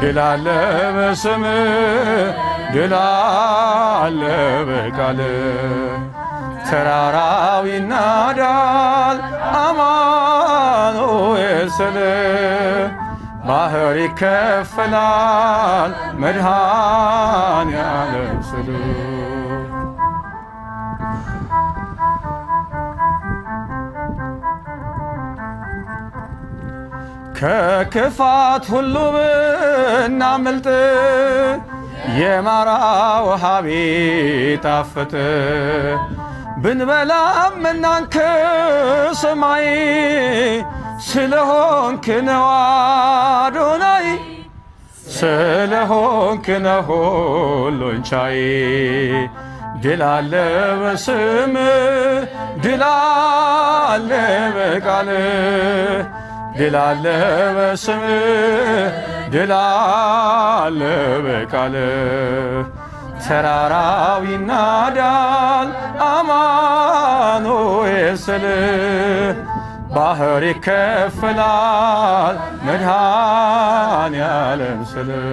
ድል አለ በስምህ ድል አለ በቃልህ ተራራው ይናዳል አማኑኤል ስልህ ባህር ይከፈላል መድኃኔዓለም ስልህ ከክፋት ሁሉ ብናመልጥ የማራ ውሃ ቢጣፍጥ ብንበላም እናንከ ሰማይ ስለሆንክ ነው አዶናይ ስለሆንክ ነው ሁሉን ቻይ ድል አለ በስምህ ድል አለ በቃልህ ድል አለ በስምህ ድል አለ በቃልህ ተራራው ይናዳል አማኑኤል ስልህ ባህር ይከፈላል መድኃኔዓለም ስልህ